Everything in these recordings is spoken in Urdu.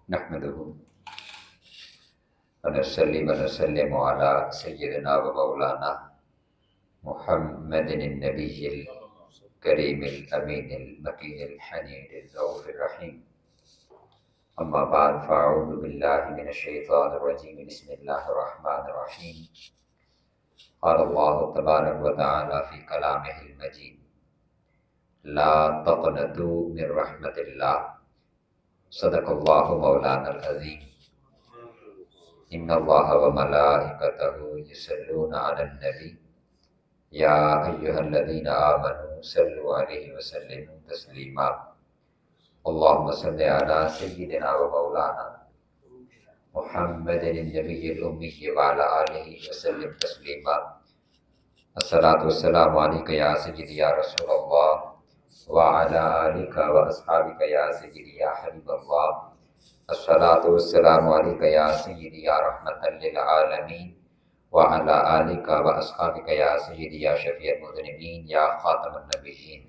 نحمده ونصلي ونسلم على سيدنا ومولانا محمد النبي الكريم الأمين المكين الحنين الرؤوف الرحيم. أما بعد فأعوذ بالله من الشيطان الرجيم. بسم الله الرحمن الرحيم. قال الله تبارك وتعالى في كلامه المجيد: لا تقنطوا من رحمة الله. صدق الله مولانا العظيم. ان اللہ وملائکتہ یصلون علی النبی یا ایھا الذین آمنوا صلوا علیہ وسلموا تسلیما. اللهم صل علی سیدنا و مولانا محمد النبی الأمی وعلی آلہ وسلم تسلیما. الصلاۃ والسلام علیک یا سیدی یا رسول اللہ وعلی آلک و اصحابک یا سیدی یا حبیب اللہ. الصلاۃ والسلام علیک یا سیدی یا رحمۃ للعالمین وعلی آلک و اصحابک یا سیدی یا شفیع المذنبین یا خاتم النبیین.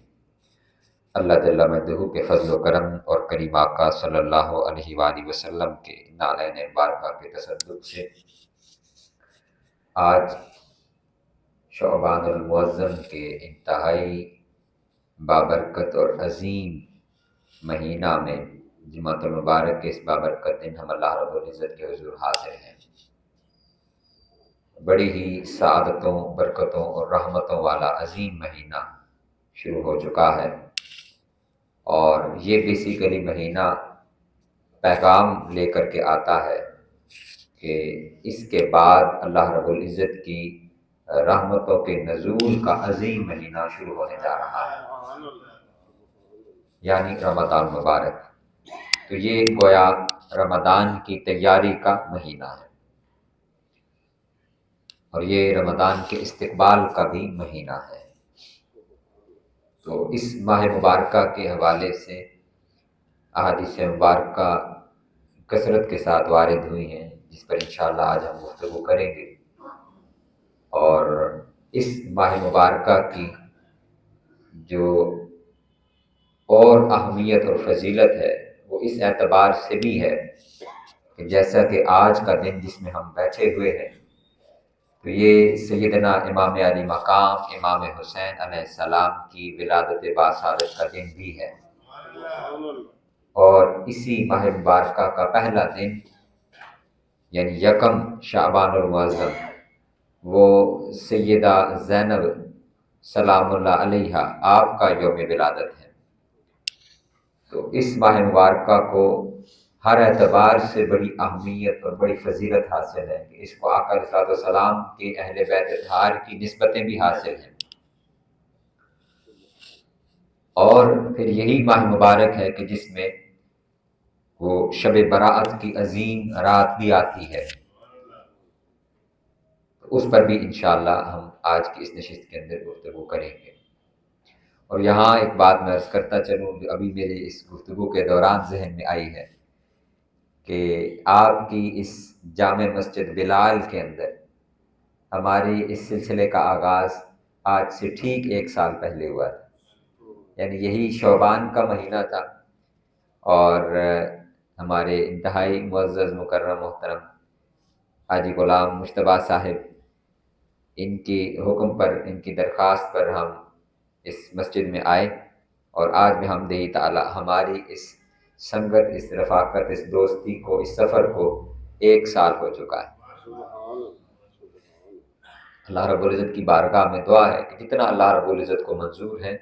اللہ جل مجدہ کے فضل و کرم اور کریم آقا صلی اللہ علیہ وآلہ وسلم کے نالین مبارکہ کے تصدق سے آج شعبان المعظم کے انتہائی بابرکت اور عظیم مہینہ میں جمعۃ المبارک کے اس بابرکت دن ہم اللہ رب العزت کے حضور حاضر ہیں. بڑی ہی سعادتوں، برکتوں اور رحمتوں والا عظیم مہینہ شروع ہو چکا ہے، اور یہ بیسیکلی مہینہ پیغام لے کر کے آتا ہے کہ اس کے بعد اللہ رب العزت کی رحمتوں کے نزول کا عظیم مہینہ شروع ہونے جا رہا ہے، یعنی رمضان مبارک. تو یہ گویا رمضان کی تیاری کا مہینہ ہے، اور یہ رمضان کے استقبال کا بھی مہینہ ہے. تو اس ماہ مبارکہ کے حوالے سے احادیث مبارکہ کثرت کے ساتھ وارد ہوئی ہیں، جس پر انشاءاللہ آج ہم گفتگو کریں گے. اور اس ماہ مبارکہ کی جو اور اہمیت اور فضیلت ہے وہ اس اعتبار سے بھی ہے کہ جیسا کہ آج کا دن جس میں ہم بیٹھے ہوئے ہیں، تو یہ سیدنا امام علی مقام امام حسین علیہ السلام کی ولادت باسعادت کا دن بھی ہے. اور اسی ماہ مبارکہ کا پہلا دن یعنی یکم شعبان المعظم وہ سیدہ زینب سلام اللہ علیہا آپ کا یوم ولادت ہے. تو اس ماہ مبارکہ کو ہر اعتبار سے بڑی اہمیت اور بڑی فضیلت حاصل ہے کہ اس کو آقا علیہ الصلوۃ والسلام کے اہل بیت اطہار کی نسبتیں بھی حاصل ہیں. اور پھر یہی ماہ مبارک ہے کہ جس میں وہ شب براءت کی عظیم رات بھی آتی ہے. اس پر بھی انشاءاللہ ہم آج کی اس نشست کے اندر گفتگو کریں گے. اور یہاں ایک بات میں عرض کرتا چلوں جو ابھی میرے اس گفتگو کے دوران ذہن میں آئی ہے کہ آپ کی اس جامع مسجد بلال کے اندر ہماری اس سلسلے کا آغاز آج سے ٹھیک 1 سال پہلے ہوا تھا، یعنی یہی شعبان کا مہینہ تھا. اور ہمارے انتہائی معزز مکرم محترم حاجی غلام مجتبیٰ صاحب، ان کی حکم پر، ان کی درخواست پر ہم اس مسجد میں آئے، اور آج میں حمدِ تعالی ہماری اس سنگت، اس رفاقت، اس دوستی کو، اس سفر کو 1 سال ہو چکا ہے. اللہ رب العزت کی بارگاہ میں دعا ہے کہ جتنا اللہ رب العزت کو منظور ہے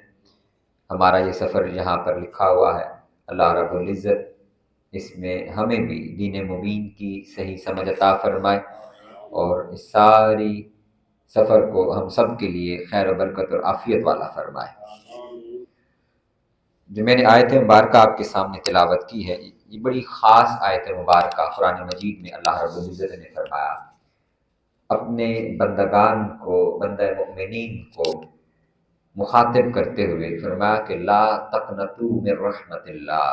ہمارا یہ سفر یہاں پر لکھا ہوا ہے، اللہ رب العزت اس میں ہمیں بھی دین مبین کی صحیح سمجھ عطا فرمائے، اور اس ساری سفر کو ہم سب کے لیے خیر و برکت اور عافیت والا فرمائے. جو میں نے آیت مبارکہ آپ کے سامنے تلاوت کی ہے، یہ بڑی خاص آیت مبارکہ قرآن مجید میں اللہ رب العزت نے فرمایا اپنے بندگان کو، بندہ مؤمنین کو مخاطب کرتے ہوئے فرمایا کہ لا تقنطوا من رحمت اللہ،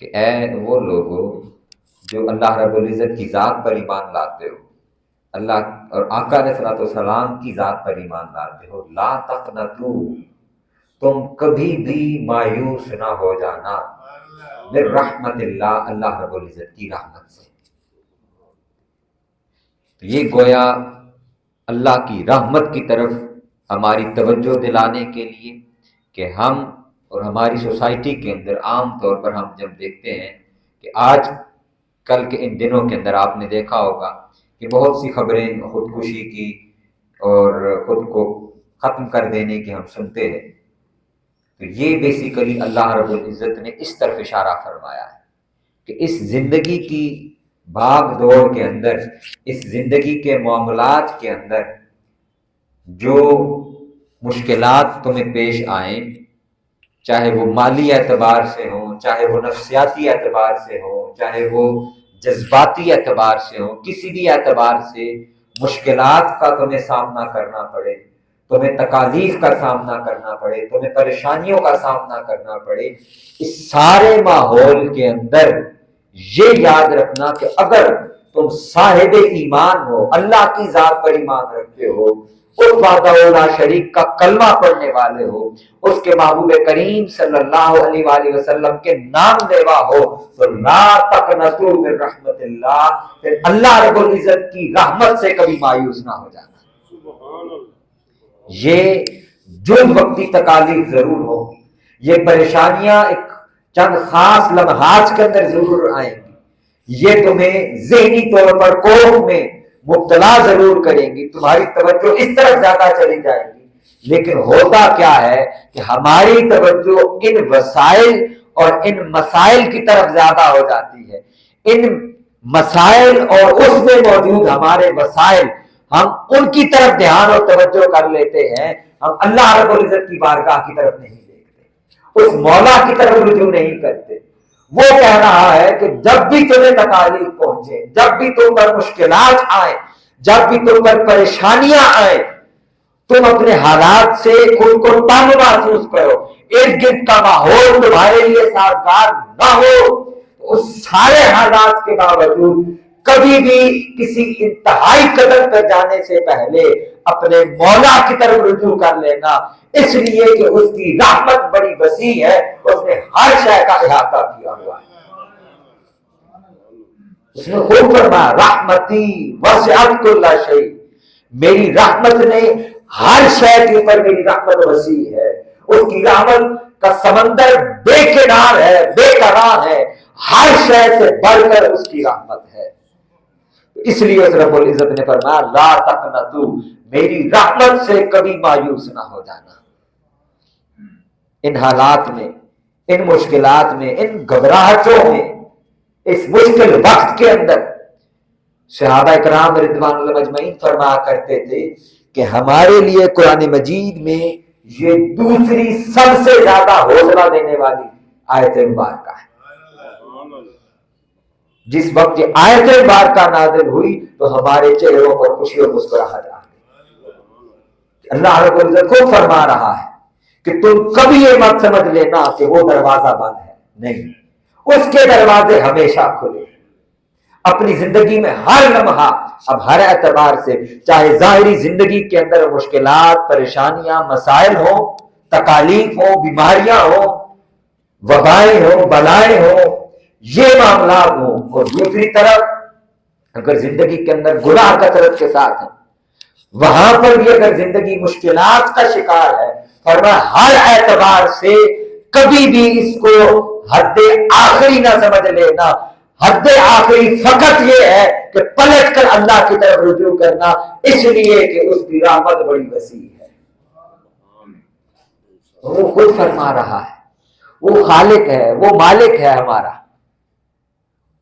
کہ اے وہ لوگو جو اللہ رب العزت کی ذات پر ایمان لاتے ہو، اللہ اور آقا علیہ الصلوۃ والسلام کی ذات پر ایمان لاتے ہو، لا تقنطوا، تم کبھی بھی مایوس نہ ہو جانا من رحمت اللہ، اللہ رب العزت کی رحمت سے۔ تو یہ گویا اللہ کی رحمت کی طرف ہماری توجہ دلانے کے لیے کہ ہم اور ہماری سوسائٹی کے اندر عام طور پر ہم جب دیکھتے ہیں کہ آج کل کے ان دنوں کے اندر آپ نے دیکھا ہوگا کہ بہت سی خبریں خودکشی کی اور خود کو ختم کر دینے کی ہم سنتے ہیں۔ تو یہ بیسیکلی اللہ رب العزت نے اس طرف اشارہ فرمایا ہے کہ اس زندگی کی بھاگ دوڑ کے اندر، اس زندگی کے معاملات کے اندر جو مشکلات تمہیں پیش آئیں، چاہے وہ مالی اعتبار سے ہوں، چاہے وہ نفسیاتی اعتبار سے ہوں، چاہے وہ جذباتی اعتبار سے ہوں، کسی بھی اعتبار سے مشکلات کا تمہیں سامنا کرنا پڑے، تمہیں تکالیف کا سامنا کرنا پڑے، تمہیں پریشانیوں کا سامنا کرنا پڑے، اس سارے ماحول کے اندر یہ یاد رکھنا کہ اگر تم صاحب ایمان ہو، اللہ کی ذات پر ایمان رکھتے ہو، اس وحدہ لا شریک کا کلمہ پڑھنے والے ہو، اس کے محبوب کریم صلی اللہ علیہ وآلہ وسلم کے نام لیوا ہو، تو لا تقنطوا من رحمت اللہ، پھر اللہ رب العزت کی رحمت سے کبھی مایوس نہ ہو جانا۔ یہ جز وقتی تکالیف ضرور ہوگی، یہ پریشانیاں ایک چند خاص لمحات کے اندر ضرور آئیں گی، یہ تمہیں ذہنی طور پر کوف میں مبتلا ضرور کریں گی، تمہاری توجہ اس طرف زیادہ چلی جائے گی، لیکن ہوتا کیا ہے کہ ہماری توجہ ان وسائل اور ان مسائل کی طرف زیادہ ہو جاتی ہے، ان مسائل اور اس میں موجود ہمارے وسائل، ہم ان کی طرف دھیان اور توجہ کر لیتے ہیں، ہم اللہ رب العزت کی بارگاہ کی طرف نہیں دیکھتے، اس مولا کی طرف رجوع نہیں کرتے۔ وہ کہہ رہا ہے کہ جب بھی تمہیں تکالیف پہنچے، جب بھی تم پر مشکلات آئیں، جب بھی تم پر پریشانیاں آئیں، تم اپنے حالات سے خود کو تنگ محسوس کرو، ارد گرد کا ماحول تمہارے لیے سازگار نہ ہو، اس سارے حالات کے باوجود کبھی بھی کسی انتہائی قدم پر جانے سے پہلے اپنے مولا کی طرف رجوع کر لینا، اس لیے کہ اس کی رحمت بڑی وسیع ہے، اس نے ہر شے کا احاطہ کیا ہوا ہے۔ اس نے خوب فرمایا رحمتی وسعت کل شیء، میری رحمت نے ہر شے کے اوپر، میری رحمت وسیع ہے، اس کی رحمت کا سمندر بے کنار ہے، بے قرار ہے، ہر شے سے بڑھ کر اس کی رحمت ہے۔ اس لیے اس رب العزت نے فرمایا لا تقنطوا، میری رحمت سے کبھی مایوس نہ ہو جانا۔ ان حالات میں، ان مشکلات میں، ان گھبراہٹوں میں، اس مشکل وقت کے اندر صحابہ کرام رضوان اللہ مجمعین فرمایا کرتے تھے کہ ہمارے لیے قرآن مجید میں یہ دوسری سب سے زیادہ حوصلہ دینے والی آیت مبارکہ ہے۔ جس وقت یہ آیت مبارکہ نازل ہوئی تو ہمارے چہروں پر خوشی اور مسکراہٹ آ گئی۔ اللہ رب العزت خود فرما رہا ہے کہ تم کبھی یہ مت سمجھ لینا کہ وہ دروازہ بند ہے، نہیں، اس کے دروازے ہمیشہ کھلے۔ اپنی زندگی میں ہر لمحہ، اب ہر اعتبار سے، چاہے ظاہری زندگی کے اندر مشکلات، پریشانیاں، مسائل ہوں، تکالیف ہوں، بیماریاں ہوں، وبائیں ہوں، بلائیں ہوں، یہ معاملات ہوں، اور دوسری طرف اگر زندگی کے اندر گناہ کثرت کے ساتھ ہیں، وہاں پر بھی اگر زندگی مشکلات کا شکار ہے، فرمایا ہر اعتبار سے کبھی بھی اس کو حد آخری نہ سمجھ لینا۔ حد آخری فقط یہ ہے کہ پلٹ کر اللہ کی طرف رجوع کرنا، اس لیے کہ اس کی رحمت بڑی وسیع ہے۔ وہ خود فرما رہا ہے، وہ خالق ہے، وہ مالک ہے ہمارا،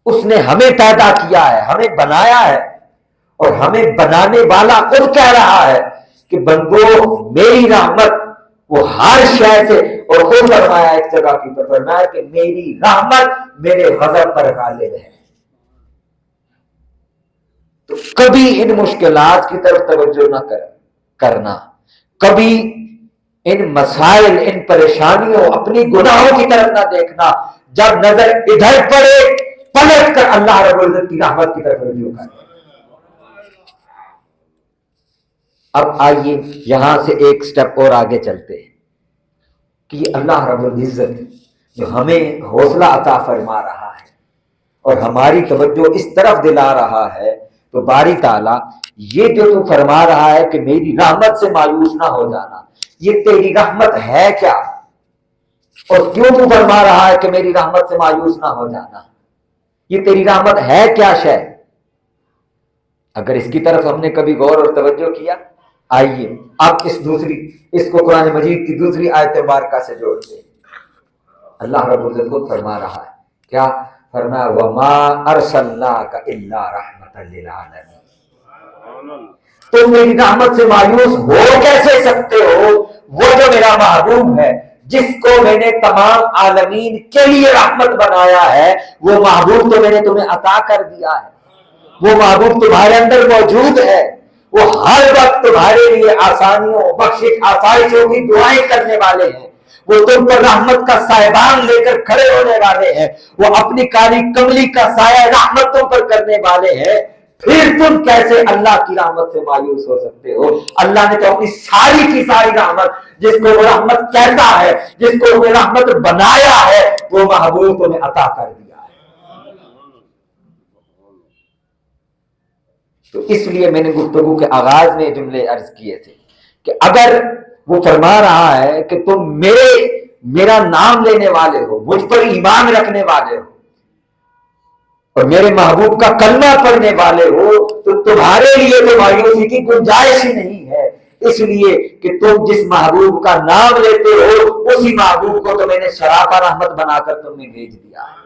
اس نے ہمیں پیدا کیا ہے، ہمیں بنایا ہے، اور ہمیں بنانے والا خود کہہ رہا ہے کہ بندو میری رحمت وہ ہر شے سے، اور خود فرمایا ایک جگہ کی پر فرمایا کہ میری رحمت میرے غضب پر غالب ہے۔ تو کبھی ان مشکلات کی طرف توجہ نہ کرنا، کبھی ان مسائل، ان پریشانیوں، اپنی گناہوں کی طرف نہ دیکھنا، جب نظر ادھر پڑے پلٹ کر اللہ رب العزت کی رحمت کی طرف رجوع کرنا۔ اب آئیے یہاں سے ایک سٹیپ اور آگے چلتے ہیں کہ اللہ رب العزت جو ہمیں حوصلہ عطا فرما رہا ہے اور ہماری توجہ اس طرف دلا رہا ہے، تو باری تعالیٰ یہ جو تو فرما رہا ہے کہ میری رحمت سے مایوس نہ ہو جانا، یہ تیری رحمت ہے کیا؟ اور کیوں تو فرما رہا ہے کہ میری رحمت سے مایوس نہ ہو جانا؟ یہ تیری رحمت ہے کیا شے؟ اگر اس کی طرف ہم نے کبھی غور اور توجہ کیا، آئیے اب اس کو قرآن مجید کی دوسری آیت مبارکہ سے جوڑتے ہیں۔ اللہ رب العزت کو فرما رہا ہے کیا؟ فرمایا وما ارسلناک الا رحمۃ للعالمین، تم میری رحمت سے مایوس ہو کیسے سکتے ہو؟ وہ جو میرا محبوب ہے، جس کو میں نے تمام عالمین کے لیے رحمت بنایا ہے، وہ محبوب تو میں نے تمہیں عطا کر دیا ہے، وہ محبوب تمہارے اندر موجود ہے، وہ ہر وقت تمہارے لیے آسانیوں، بخشش، آسائشوں کی دعائیں کرنے والے ہیں، وہ تم پر رحمت کا سائبان لے کر کھڑے ہونے والے ہیں، وہ اپنی کالی کملی کا سایہ رحمت تم پر کرنے والے ہیں۔ پھر تم کیسے اللہ کی رحمت سے مایوس ہو سکتے ہو؟ اللہ نے تو اپنی ساری کی ساری رحمت، جس کو وہ رحمت کہتا ہے، جس کو وہ رحمت بنایا ہے، وہ محبوب تمہیں عطا کر دیا ہے۔ تو اس لیے میں نے گفتگو کے آغاز میں جملے عرض کیے تھے کہ اگر وہ فرما رہا ہے کہ تم میرا نام لینے والے ہو، مجھ پر ایمان رکھنے والے ہو اور میرے محبوب کا کلمہ پڑھنے والے ہو، تو تمہارے لیے تو مایوسی کی گنجائش ہی نہیں ہے، اس لیے کہ تم جس محبوب کا نام لیتے ہو، اسی محبوب کو تو میں نے سراپا رحمت بنا کر تم نے بھیج دیا ہے۔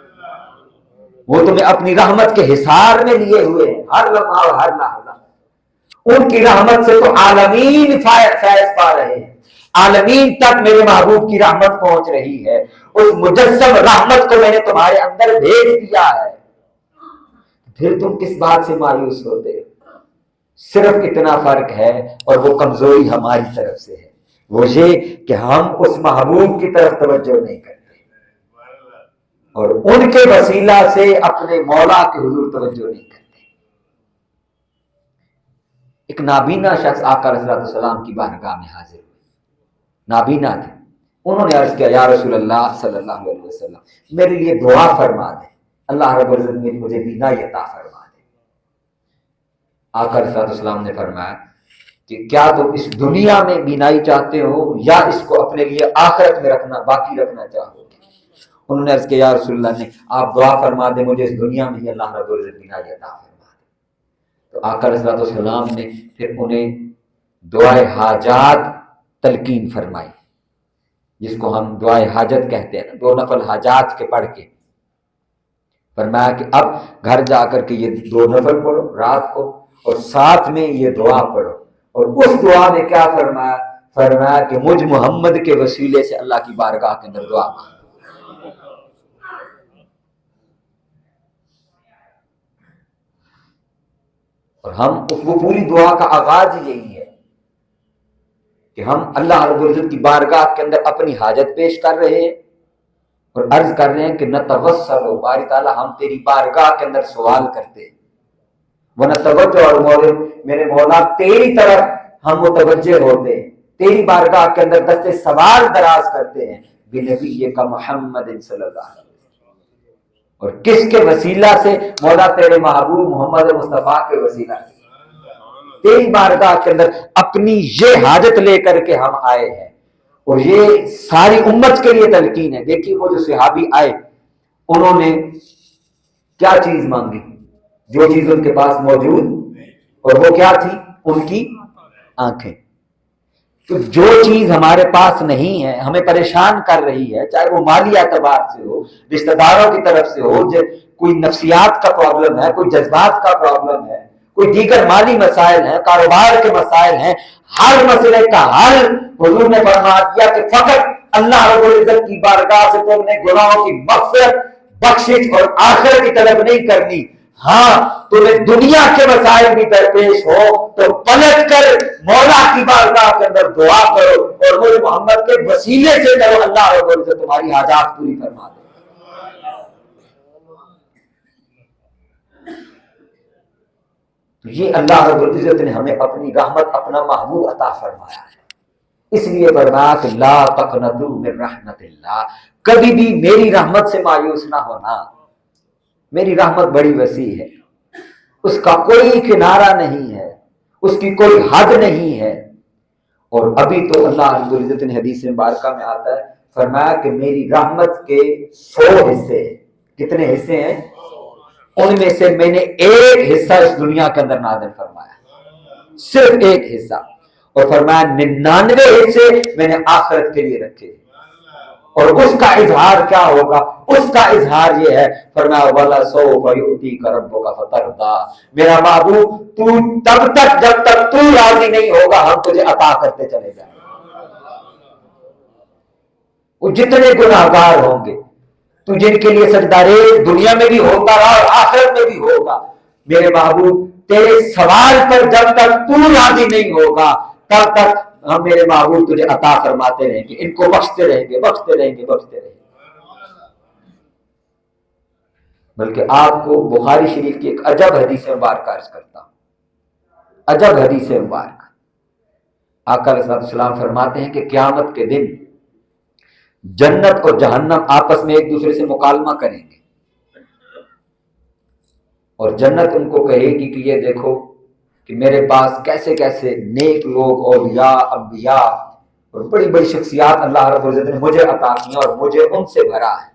وہ تمہیں اپنی رحمت کے حصار میں لیے ہوئے ہیں، ہر لمحہ اور ہر لحظہ ان کی رحمت سے تو عالمین فیض پا رہے ہیں، عالمین تک میرے محبوب کی رحمت پہنچ رہی ہے، اس مجسم رحمت کو میں نے تمہارے اندر بھیج دیا ہے، پھر تم کس بات سے مایوس ہوتے؟ صرف اتنا فرق ہے، اور وہ کمزوری ہماری طرف سے ہے، وہ یہ کہ ہم اس محبوب کی طرف توجہ نہیں کرتے اور ان کے وسیلہ سے اپنے مولا کے حضور توجہ نہیں کرتے۔ ایک نابینا شخص آقا علیہ السلام کی بارگاہ میں حاضر ہوئے، نابینا تھے، انہوں نے عرض کیا یا رسول اللہ صلی اللہ علیہ وسلم میرے لیے دعا فرما دیں، اللہ رب العزت مجھے بینائی عطا فرما دے۔ آقا علیہ السلام نے فرمایا کہ کیا تم اس دنیا میں بینائی چاہتے ہو یا اس کو اپنے لیے آخرت میں باقی رکھنا چاہو گے؟ انہوں نے عرض کیا یا رسول اللہ نے آپ دعا فرما دیں مجھے اس دنیا میں ہی اللہ رب العزت بینائی عطا فرما دے۔ تو آقا علیہ السلام نے پھر انہیں دعائے حاجات تلقین فرمائی، جس کو ہم دعائے حاجت کہتے ہیں، 2 نفل حاجات کے پڑھ کے فرمایا کہ اب گھر جا کر کے یہ 2 نفل پڑھو رات کو، اور ساتھ میں یہ دعا پڑھو، اور اس دعا میں کیا فرمایا کہ مجھ محمد کے وسیلے سے اللہ کی بارگاہ کے اندر دعا مانگو۔ اور ہم وہ پوری دعا کا آغاز ہی یہی ہے کہ ہم اللہ رب العزت کی بارگاہ کے اندر اپنی حاجت پیش کر رہے ہیں اور عرض کر رہے ہیں کہ نتوسل باری تعالیٰ ہم تیری بارگاہ کے اندر سوال کرتے ہیں، ونتوجہ اور میرے مولا تیری طرف ہم متوجہ ہوتے ہیں، تیری بارگاہ کے اندر دستے سوال دراز کرتے ہیں بنبی کا محمد صلی اللہ علیہ وسلم، اور کس کے وسیلہ سے؟ مولا تیرے محبوب محمد مصطفیٰ کے وسیلہ سے تیری بارگاہ کے اندر اپنی یہ حاجت لے کر کے ہم آئے ہیں، اور یہ ساری امت کے لیے تلقین ہے۔ دیکھیے وہ جو صحابی آئے انہوں نے کیا چیز مانگی؟ جو چیز ان کے پاس موجود، اور وہ کیا تھی؟ ان کی آنکھیں۔ تو جو چیز ہمارے پاس نہیں ہے، ہمیں پریشان کر رہی ہے، چاہے وہ مالی اعتبار سے ہو، رشتہ داروں کی طرف سے ہو، کوئی نفسیات کا پرابلم ہے، کوئی جذبات کا پرابلم ہے، کوئی دیگر مالی مسائل ہیں، کاروبار کے مسائل ہیں، ہر مسئلے کا حل حضور نے فرما دیا کہ فقط اللہ رب العزت کی بارگاہ سے تم نے گناہوں کی مغفرت، بخشش اور آخرت کی طلب نہیں کرنی، ہاں تمہیں دنیا کے مسائل بھی درپیش ہو تو پلٹ کر مولا کی بارگاہ کے اندر دعا کرو اور مجھ محمد کے وسیلے سے کرو، اللہ رب العزت تمہاری حاجات پوری فرما دے۔ تو یہ اللہ رب العزت نے ہمیں اپنی رحمت، اپنا محبوب عطا فرمایا ہے، اس لیے فرمایا کہ لا تقنطوا من رحمت اللہ، کبھی بھی میری رحمت سے مایوس نہ ہونا، میری رحمت بڑی وسیع ہے، اس کا کوئی کنارہ نہیں ہے، اس کی کوئی حد نہیں ہے۔ اور ابھی تو اللہ رب العزت نے حدیث مبارکہ میں آتا ہے، فرمایا کہ میری رحمت کے 100 حصے ہیں۔ کتنے حصے ہیں؟ ان میں سے میں نے ایک حصہ اس دنیا کے اندر نازل فرمایا، صرف ایک حصہ، اور فرمایا 99 حصے میں نے آخرت کے لیے رکھے۔ اور اس کا اظہار کیا ہوگا؟ اس کا اظہار یہ ہے، فرمایا وَلَسَوْفَ يُؤْتِيكَ رَبُّكَ فَتَرْضَىٰ، میرا محبوب تو تب تک جب تک تو راضی نہیں ہوگا ہم تجھے عطا کرتے چلے جائیں۔ وہ جتنے گناہگار ہوں گے تو جن کے لیے سجدہ ریز دنیا میں بھی ہوتا رہا اور آخرت میں بھی ہوگا، میرے محبوب تیرے سوال پر جب تک تو راضی نہیں ہوگا تب تک ہم میرے محبوب تجھے عطا فرماتے رہیں گے، ان کو بخشتے رہیں گے، بخشتے رہیں گے، بخشتے رہیں گے۔ بلکہ آپ کو بخاری شریف کی ایک عجب حدیث مبارکہ عرض کرتا ہوں، عجب حدیث مبارکہ۔ آقا علیہ السلام فرماتے ہیں کہ قیامت کے دن جنت اور جہنم آپس میں ایک دوسرے سے مکالمہ کریں گے، اور جنت ان کو کہے گی کہ یہ دیکھو کہ میرے پاس کیسے کیسے نیک لوگ، اولیاء، انبیاء اور بڑی بڑی شخصیات اللہ رب العزت نے مجھے عطا کی اور مجھے ان سے بھرا ہے۔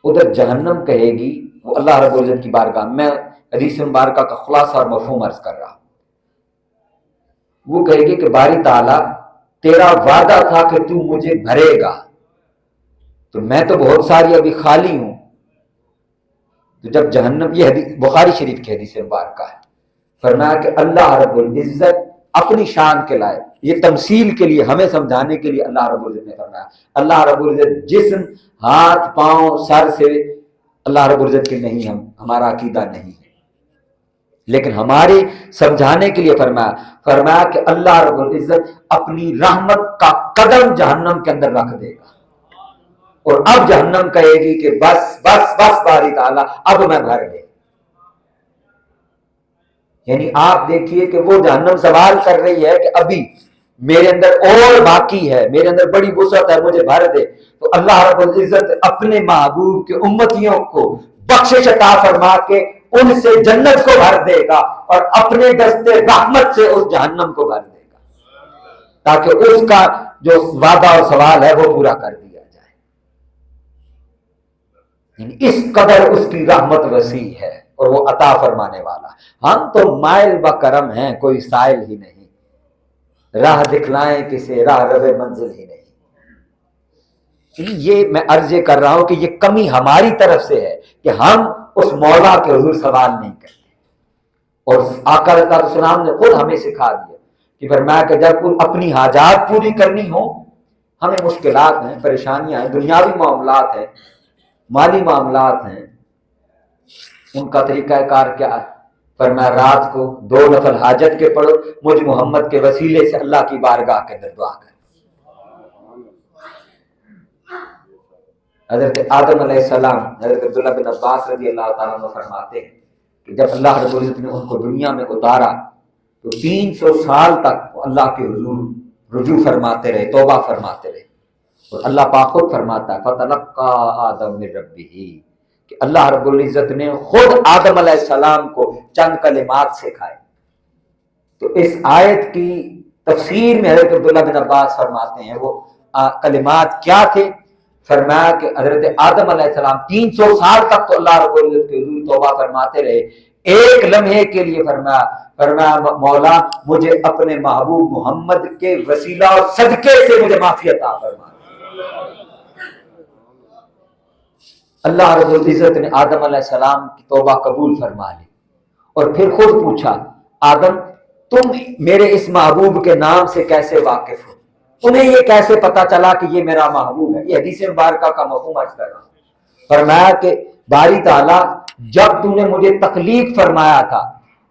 ادھر جہنم کہے گی، وہ اللہ رب العزت کی بارگاہ میں حدیث مبارکہ کا خلاصہ اور مفہوم عرض کر رہا، وہ کہے گی کہ باری تعالیٰ تیرا وعدہ تھا کہ تو مجھے بھرے گا، تو میں تو بہت ساری ابھی خالی ہوں۔ تو جب جہنم، یہ حدیث بخاری شریف کی حدیث مبارکہ ہے، فرمایا کہ اللہ رب العزت اپنی شان کے لائے، یہ تمثیل کے لیے ہمیں سمجھانے کے لیے اللہ رب العزت نے فرمایا، اللہ رب العزت جسم، ہاتھ، پاؤں، سر سے اللہ رب العزت کے نہیں، ہمارا عقیدہ نہیں ہے، لیکن ہمارے سمجھانے کے لیے فرمایا کہ اللہ رب العزت اپنی رحمت کا قدم جہنم کے اندر رکھ دے گا، اور اب جہنم کہے گی کہ بس بس بس باری تعالیٰ اب میں بھر گئی۔ یعنی آپ دیکھیے کہ وہ جہنم سوال کر رہی ہے کہ ابھی میرے اندر اور باقی ہے، میرے اندر بڑی وسعت ہے، مجھے بھر دے۔ تو اللہ رب العزت اپنے محبوب کے امتیوں کو بخشش عطا فرما کے ان سے جنت کو بھر دے گا اور اپنے دستے رحمت سے اس جہنم کو بھر دے گا، تاکہ اس کا جو وعدہ اور سوال ہے وہ پورا کر دیا جائے۔ یعنی اس قدر اس کی رحمت وسیع ہے اور وہ عطا فرمانے والا۔ ہم تو مائل بکرم ہیں، کوئی سائل ہی نہیں، راہ دکھلائیں کسے راہ رہے منزل ہی نہیں۔ یہ میں عرض کر رہا ہوں کہ یہ کمی ہماری طرف سے ہے کہ ہم اس مولا کے حضور سوال نہیں کرتے، اور آقا علیہ السلام نے خود ہمیں سکھا دیا کہ فرمایا کہ جب کوئی اپنی حاجات پوری کرنی ہو، ہمیں مشکلات ہیں، پریشانیاں ہیں، دنیاوی معاملات ہیں، مالی معاملات ہیں، ان کا طریقہ کار کیا ہے؟ فرمایا رات کو 2 نفل حاجت کے پڑھو، مجھ محمد کے وسیلے سے اللہ کی بارگاہ کے اندر دعا کرو۔ حضرت آدم علیہ السلام، حضرت عبداللہ بن عباس رضی اللہ تعالیٰ عنہ فرماتے ہیں کہ جب اللہ رب العزت نے ان کو دنیا میں اتارا تو 300 سال تک وہ اللہ کے حضور رجوع فرماتے رہے، توبہ فرماتے رہے، اور اللہ پاک خود فرماتا ہے فَتَلَقَّىٰ آدَمُ مِن رَبِّهِ کہ اللہ رب العزت نے خود آدم علیہ السلام کو چند کلمات سکھائے۔ تو اس آیت کی تفسیر میں حضرت عبداللہ بن عباس فرماتے ہیں وہ کلمات کیا تھے؟ فرمایا کہ حضرت آدم علیہ السلام 300 سال تک تو اللہ رب العزت کے حضور توبہ فرماتے رہے، ایک لمحے کے لیے فرمایا مولا مجھے اپنے محبوب محمد کے وسیلہ اور صدقے سے مجھے معافی عطا فرما۔ اللہ رب العزت نے آدم علیہ السلام کی توبہ قبول فرما لی، اور پھر خود پوچھا آدم تم میرے اس محبوب کے نام سے کیسے واقف ہو؟ انہیں یہ کیسے پتا چلا کہ یہ میرا محبوب ہے؟ یہ حدیث مبارکہ کا مفہوم عرض کر رہا ہوں۔ فرمایا کہ باری تعالیٰ جب تو نے مجھے تخلیق فرمایا تھا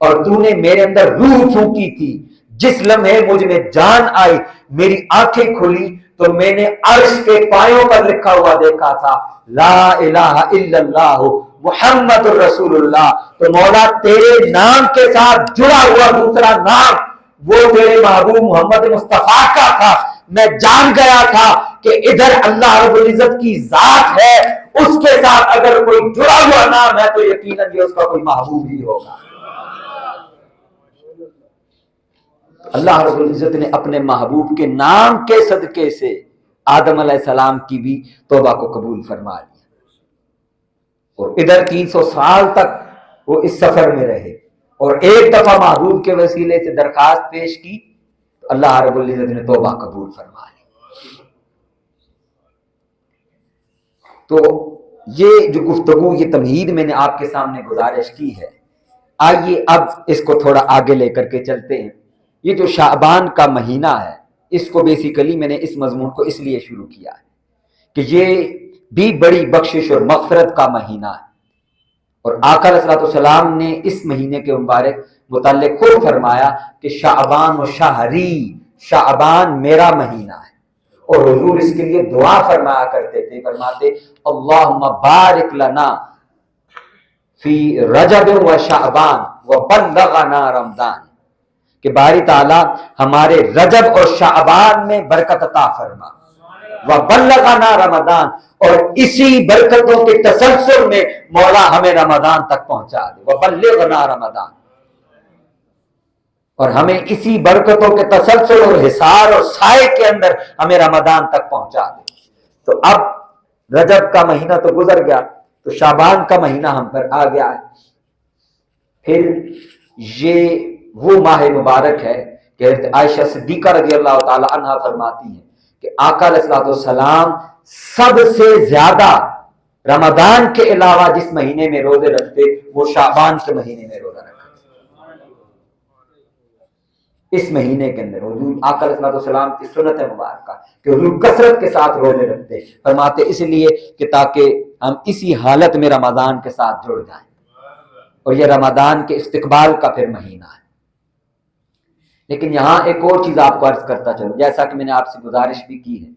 اور تو نے میرے اندر روح پھونکی تھی، جس لمحے مجھ میں جان آئی، میری آنکھیں کھلی تو میں نے عرش کے پایوں پر لکھا ہوا دیکھا تھا لا الہ الا اللہ محمد الرسول اللہ۔ تو مولا تیرے نام کے ساتھ جڑا ہوا دوسرا نام وہ تیرے محبوب محمد مصطفیٰ کا تھا. میں جان گیا تھا کہ ادھر اللہ رب العزت کی ذات ہے, اس کے ساتھ اگر کوئی جڑا ہوا نام ہے تو یقیناً یہ اس کا کوئی محبوب ہی ہوگا. اللہ رب العزت نے اپنے محبوب کے نام کے صدقے سے آدم علیہ السلام کی بھی توبہ کو قبول فرما لیا, اور ادھر 300 سال تک وہ اس سفر میں رہے, اور ایک دفعہ محبوب کے وسیلے سے درخواست پیش کی تو اللہ رب العزت نے توبہ قبول فرما لی. تو یہ جو گفتگو, یہ تمہید میں نے آپ کے سامنے گزارش کی ہے, آئیے اب اس کو تھوڑا آگے لے کر کے چلتے ہیں. یہ جو شعبان کا مہینہ ہے, اس کو بیسیکلی میں نے اس مضمون کو اس لیے شروع کیا ہے کہ یہ بھی بڑی بخشش اور مغفرت کا مہینہ ہے, اور آقا علیہ الصلوۃ والسلام نے اس مہینے کے مبارک متعلق خود فرمایا کہ شعبان و شہری, شعبان میرا مہینہ ہے, اور حضور اس کے لیے دعا فرمایا کرتے تھے, فرماتے اللہم بارک لنا فی رجب و شعبان و بلغنا رمضان, کہ باری تعالیٰ ہمارے رجب اور شعبان میں برکت عطا فرما, وبلغنا رمضان, اور اسی برکتوں کے تسلسل میں مولا ہمیں رمضان تک پہنچا دے, وبلغنا رمضان, اور ہمیں اسی برکتوں کے تسلسل اور حصار اور سائے کے اندر ہمیں رمضان تک پہنچا دے. تو اب رجب کا مہینہ تو گزر گیا, تو شعبان کا مہینہ ہم پر آ گیا ہے. پھر یہ وہ ماہ مبارک ہے کہ حضرت عائشہ صدیقہ رضی اللہ تعالی عنہا فرماتی ہیں کہ آقا علیہ الصلوۃ والسلام سب سے زیادہ رمضان کے علاوہ جس مہینے میں روزے رکھتے وہ شعبان کے مہینے میں روزہ رکھتے. اس مہینے کے اندر حضور آقا علیہ الصلوۃ والسلام کی سنت مبارکہ کہ حضور کثرت کے ساتھ روزے رکھتے, فرماتے اس لیے کہ تاکہ ہم اسی حالت میں رمضان کے ساتھ جڑ جائیں, اور یہ رمضان کے استقبال کا پھر مہینہ ہے. لیکن یہاں ایک اور چیز آپ کو عرض کرتا چلوں, جیسا کہ میں نے آپ سے گزارش بھی کی ہے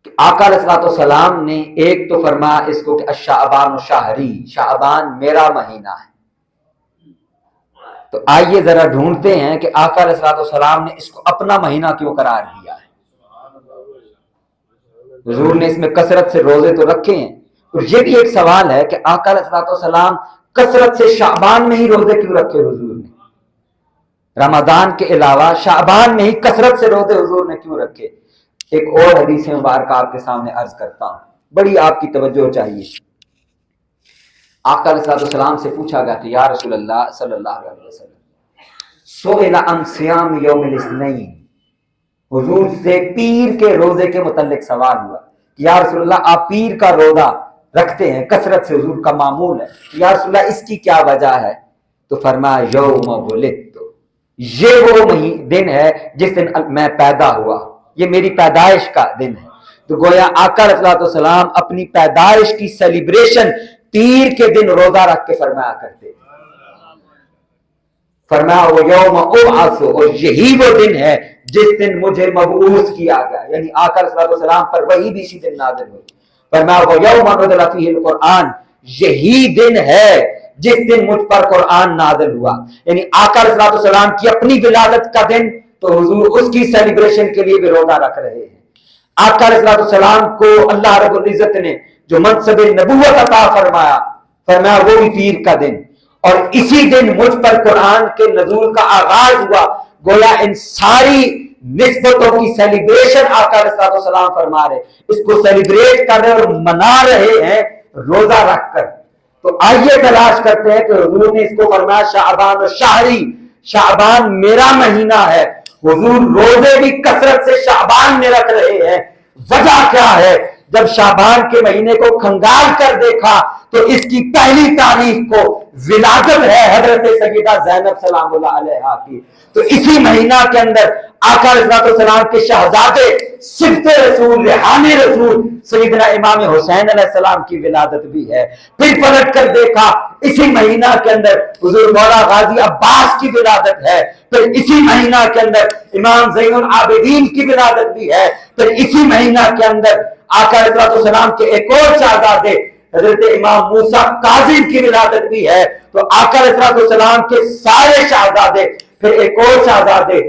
کہ آقا علیہ الصلوۃ والسلام نے ایک تو فرمایا اس کو کہ الشعبان شہری, شعبان میرا مہینہ ہے. تو آئیے ذرا ڈھونڈتے ہیں کہ آقا علیہ الصلوۃ والسلام نے اس کو اپنا مہینہ کیوں قرار دیا ہے. حضور نے اس میں کثرت سے روزے تو رکھے ہیں, اور یہ بھی ایک سوال ہے کہ آقا علیہ الصلوۃ والسلام کثرت سے شعبان میں ہی روزے کیوں رکھے حضور نے, رمضان کے علاوہ شعبان میں ہی کثرت سے روزے حضور نے کیوں رکھے. ایک اور حدیث مبارکہ آپ کے سامنے عرض کرتا ہوں, بڑی آپ کی توجہ چاہیے. آقا علیہ الصلوۃ والسلام سے پوچھا گیا کہ یا رسول اللہ صلی اللہ علیہ وسلم, سئل عن صیام یوم الاثنین, حضور سے پیر کے روزے کے متعلق سوال ہوا کہ یا رسول اللہ آپ پیر کا روزہ رکھتے ہیں کثرت سے, حضور کا معمول ہے, یا رسول اللہ اس کی کیا وجہ ہے؟ تو فرمایا یوم ولدت, یہ وہ دن ہے جس دن میں پیدا ہوا, یہ میری پیدائش کا دن ہے. تو گویا آقا علیہ الصلوۃ والسلام اپنی پیدائش کی سیلیبریشن پیر کے دن روزہ رکھ کے فرمایا کرتے. فرمایا وہ یوم ابعث, اور یہی وہ دن ہے جس دن مجھے مبعوث کیا گیا, یعنی آقا علیہ الصلوۃ والسلام پر وحی بھی اسی دن نازل ہوئی. فرمایا وہ یوم نزل فیہ القرآن, یہی دن ہے جس دن مجھ پر قرآن نازل ہوا. یعنی آقا علیہ الصلوۃ والسلام کی اپنی ولادت کا دن, تو حضور اس کی سیلیبریشن کے لیے بھی روزہ رکھ رہے ہیں. آقا علیہ الصلوۃ والسلام کو اللہ رب العزت نے جو منصب نبوت عطا فرمایا, فرمایا وہ بھی پیر کا دن, اور اسی دن مجھ پر قرآن کے نزول کا آغاز ہوا. گویا ان ساری نسبتوں کی سیلیبریشن آقا علیہ الصلوۃ والسلام فرما رہے, اس کو سیلیبریٹ کر رہے اور منا رہے ہیں روزہ رکھ کر. تو آئیے تلاش کرتے ہیں کہ حضور نے اس کو فرمایا شعبان شہری, شعبان میرا مہینہ ہے. حضور روزے بھی کثرت سے شعبان میں رکھ رہے ہیں, وجہ کیا ہے؟ جب شعبان کے مہینے کو کھنگال کر دیکھا تو اس کی پہلی تاریخ کو ولادت ہے حضرت سیدہ زینب سلام اللہ علیہا کی. تو اسی مہینہ کے اندر آقا علیہ السلام کے شہزادے صفت رسول ریحان رسول سیدنا امام حسین علیہ السلام کی ولادت بھی ہے. پھر پلٹ کر دیکھا اسی مہینہ کے اندر حضور مولا غازی عباس کی ولادت ہے. پھر اسی مہینہ کے اندر امام زین العابدین کی ولادت بھی ہے. پھر اسی مہینہ کے اندر آقا علیہ السلام کے ایک اور شہزادے حضرت امام موسیٰ کاظم کی ولادت بھی ہے. تو آقا علیہ السلام کے سارے شہزادے پھر ایک اور شہزادے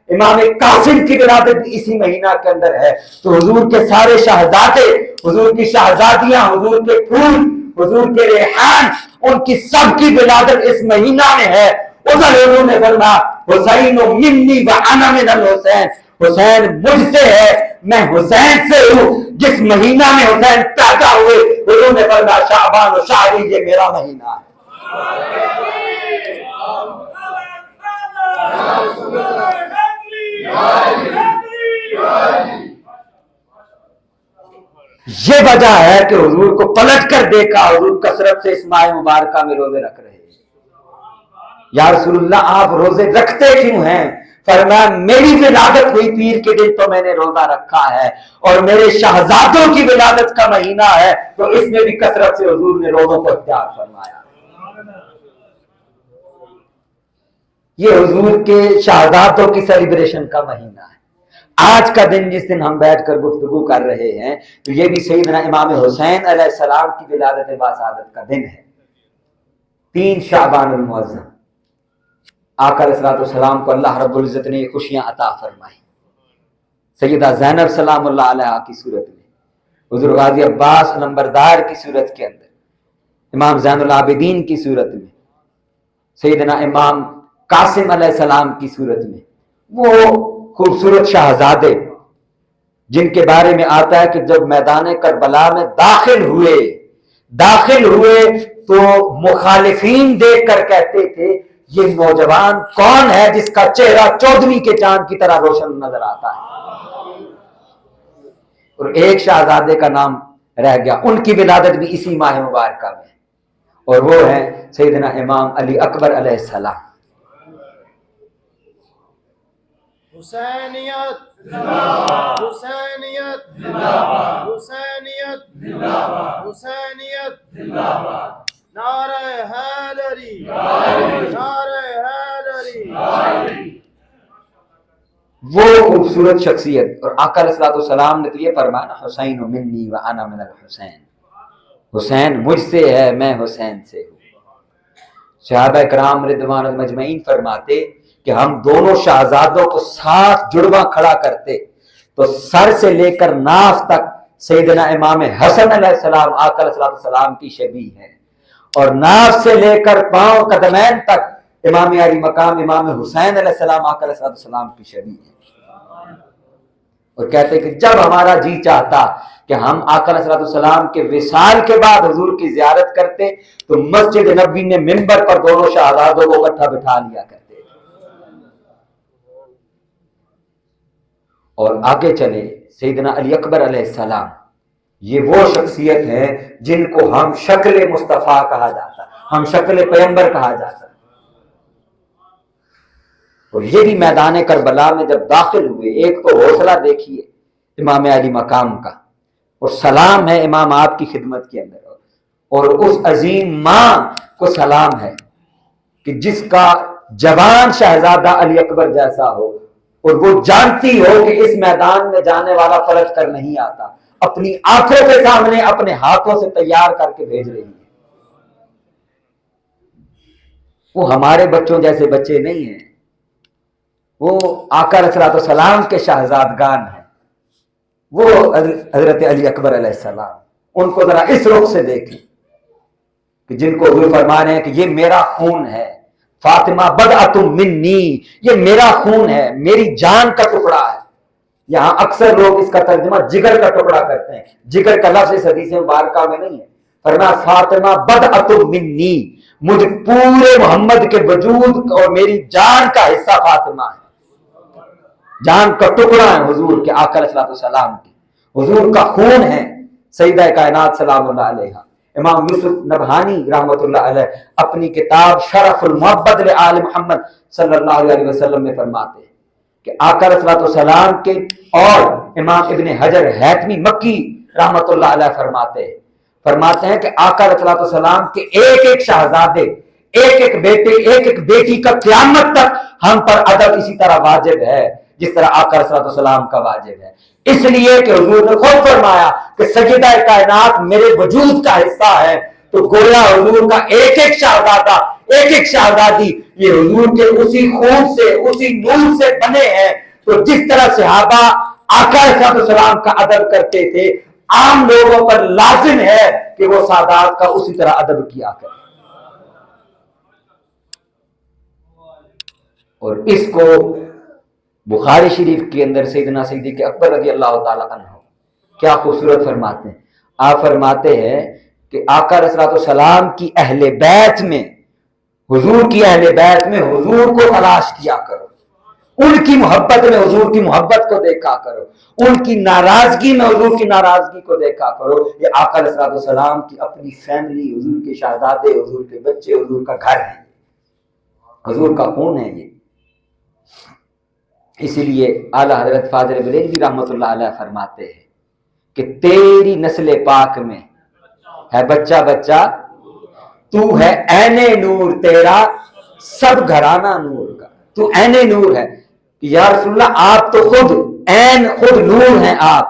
امام قاسم کی ولادت بھی اسی مہینہ کے اندر ہے. تو حضور کے سارے شہزادے، حضور کی شہزادیاں، حضور کے پھول، حضور کے ریحان، ان کی سب کی ولادت اس مہینہ میں ہے. ادھر حضور نے فرمایا حسین منی و انا من الحسین، حسین مجھ سے ہے، میں حسین سے ہوں. جس مہینہ میں حسین پیدا ہوئے حضور نے فرمایا شعبان و شہری، یہ میرا مہینہ ہے. یہ وجہ ہے کہ حضور کو پلٹ کر دیکھا، حضور کثرت سے اس ماہ مبارکہ میں روزے رکھ رہے ہیں. یا رسول اللہ آپ روزے رکھتے کیوں ہیں؟ فرمایا میری ولادت ہوئی پیر کے دن تو میں نے روزہ رکھا ہے، اور میرے شہزادوں کی ولادت کا مہینہ ہے تو اس میں بھی کثرت سے حضور نے روزوں کو اختیار فرمایا. یہ حضور کے شہزادوں کی سیلیبریشن کا مہینہ ہے. آج کا دن جس دن ہم بیٹھ کر گفتگو کر رہے ہیں تو یہ بھی سیدنا امام حسین علیہ السلام کی ولادت باسعادت کا دن ہے. 3 شعبان المعظم آقا علیہ السلام کو اللہ رب العزت نے خوشیاں عطا فرمائی. سیدہ زینب سلام اللہ علیہا کی صورت میں، حضور غازی عباس نمبردار کی صورت کے اندر، امام زین العابدین کی صورت میں، سیدنا امام قاسم علیہ السلام کی صورت میں، وہ خوبصورت شہزادے جن کے بارے میں آتا ہے کہ جب میدان کربلا میں داخل ہوئے تو مخالفین دیکھ کر کہتے تھے یہ نوجوان کون ہے جس کا چہرہ 14ویں کے چاند کی طرح روشن نظر آتا ہے. اور ایک شہزادے کا نام رہ گیا، ان کی ولادت بھی اسی ماہ مبارکہ میں، اور وہ ہے سیدنا امام علی اکبر علیہ السلام. حسینیت زندہ حسینیت زندہ حسینیت زندہ حسینیت زندہ نعرہ حیدری نعرہ حیدری. وہ خوبصورت شخصیت. اور آقا علیہ السلام نے تو یہ فرمایا نا حسین منی و انا من الحسین، حسین مجھ سے ہے، میں حسین سے ہوں. صحابہ کرام رضوان المجمعین فرماتے کہ ہم دونوں شہزادوں کو ساتھ جڑواں کھڑا کرتے تو سر سے لے کر ناف تک سیدنا امام حسن علیہ السلام آقا علیہ السلام کی شبیہ ہے، اور ناف سے لے کر پاؤں قدمین تک امام علی مقام امام حسین علیہ السلام آقا علیہ السلام کی شبیہ ہے. اور کہتے کہ جب ہمارا جی چاہتا کہ ہم آقا علیہ السلام کے وصال کے بعد حضور کی زیارت کرتے تو مسجد نبوی میں منبر پر دونوں شہزادوں کو اکٹھا بٹھا لیا کرتے. اور آگے چلے سیدنا علی اکبر علیہ السلام، یہ وہ شخصیت ہے جن کو ہم شکل مصطفیٰ کہا جاتا، ہم شکل پیغمبر کہا جاتا. اور یہ بھی میدان کربلا میں جب داخل ہوئے، ایک تو حوصلہ دیکھیے امام علی مقام کا، اور سلام ہے امام آپ کی خدمت کے اندر، اور اس عظیم ماں کو سلام ہے کہ جس کا جوان شہزادہ علی اکبر جیسا ہو، اور وہ جانتی ہو کہ اس میدان میں جانے والا پلٹ کر نہیں آتا، اپنی آنکھوں کے سامنے اپنے ہاتھوں سے تیار کر کے بھیج رہی ہے. وہ ہمارے بچوں جیسے بچے نہیں ہیں، وہ آقا علیہ السلام کے شہزادگان ہیں، وہ حضرت علی اکبر علیہ السلام. ان کو ذرا اس رخ سے دیکھیں کہ جن کو حضور فرما رہے ہیں کہ یہ میرا خون ہے، فاطمہ بدعۃ منی، یہ میرا خون ہے، میری جان کا ٹکڑا ہے. یہاں اکثر لوگ اس کا ترجمہ جگر کا ٹکڑا کرتے ہیں، جگر کا لفظ اس حدیث مبارکہ میں نہیں ہے. فرمایا فاطمہ بدعۃ منی، مجھ پورے محمد کے وجود اور میری جان کا حصہ فاطمہ ہے، جان کا ٹکڑا ہے حضور کے آقا علیہ السلام کی، حضور کا خون ہے. سیدہ کائنات سلام اللہ علیہا امام یوسف نبہانی رحمۃ اللہ علیہ اپنی کتاب شرف المحبت لآل محمد صلی اللہ علیہ وسلم میں فرماتے ہیں کہ آقا علیہ السلام کے، اور امام ابن حجر حیتمی مکی رحمۃ اللہ علیہ فرماتے ہیں کہ آقا علیہ السلام کے ایک ایک شہزادے، ایک ایک بیٹے، ایک ایک بیٹی کا قیامت تک ہم پر ادب اسی طرح واجب ہے جس طرح آقا علیہ السلام کا واجب ہے. اس لیے کہ حضور نے خود فرمایا کہ سیدہ کائنات میرے وجود کا حصہ ہے، تو گویا حضور کا ایک ایک شہزادہ، ایک ایک شہزادی یہ حضور کے اسی خون سے اسی نور سے بنے ہیں. تو جس طرح صحابہ آقا علیہ السلام کا ادب کرتے تھے، عام لوگوں پر لازم ہے کہ وہ سادات کا اسی طرح ادب کیا کریں. اور اس کو بخاری شریف کے اندر سیدنا صدیق اکبر رضی اللہ تعالی عنہ کیا خوبصورت فرماتے ہیں. آپ فرماتے ہیں کہ آقا علیہ السلام کی اہل بیت میں، حضور کی اہل بیت میں حضور کو تلاش کیا کرو، ان کی محبت میں حضور کی محبت کو دیکھا کرو، ان کی ناراضگی میں حضور کی ناراضگی کو دیکھا کرو. یہ آقا علیہ السلام کی اپنی فیملی، حضور کے شہزادے، حضور کے بچے، حضور کا گھر ہے، حضور کا خون ہے یہ. اسی لیے اعلیٰ حضرت فاضل بریلوی رحمۃ اللہ علیہ فرماتے ہیں کہ تیری نسل پاک میں ہے بچہ بچہ، تو ہے عین نور، تیرا سب گھرانہ نور کا، تو عین نور ہے. یا رسول اللہ آپ تو خود نور ہیں آپ،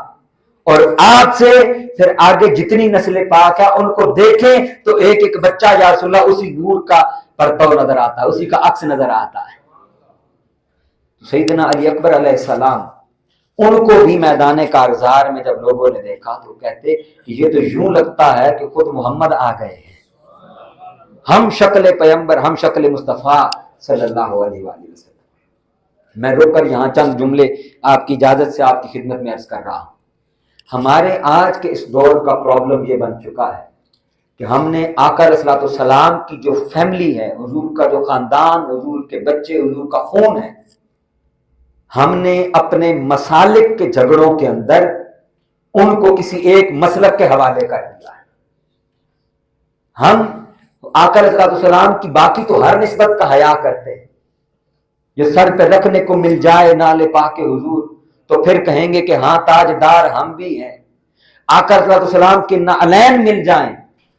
اور آپ سے پھر آگے جتنی نسل پاک ہے ان کو دیکھیں تو ایک ایک بچہ یا رسول اللہ اسی نور کا پرتو نظر آتا ہے، اسی کا عکس نظر آتا ہے. سیدنا علی اکبر علیہ السلام، ان کو بھی میدان کارزار میں جب لوگوں نے دیکھا تو کہتے کہ یہ تو یوں لگتا ہے کہ خود محمد آ گئے ہیں، ہم شکل پیغمبر، ہم شکل مصطفیٰ صلی اللہ علیہ وآلہ وسلم. میں رک کر یہاں چند جملے آپ کی اجازت سے آپ کی خدمت میں عرض کر رہا ہوں. ہمارے آج کے اس دور کا پرابلم یہ بن چکا ہے کہ ہم نے آقا علیہ السلام کی جو فیملی ہے، حضور کا جو خاندان، حضور کے بچے، حضور کا خون ہے، ہم نے اپنے مسالک کے جھگڑوں کے اندر ان کو کسی ایک مسلک کے حوالے کر دیا ہے. ہم آقا علیہ السلام کی باقی تو ہر نسبت کا حیا کرتے ہیں. جو سر پہ رکھنے کو مل جائے نالے پاک حضور تو پھر کہیں گے کہ ہاں تاجدار ہم بھی ہیں. آقا علیہ السلام کے نعلین مل جائیں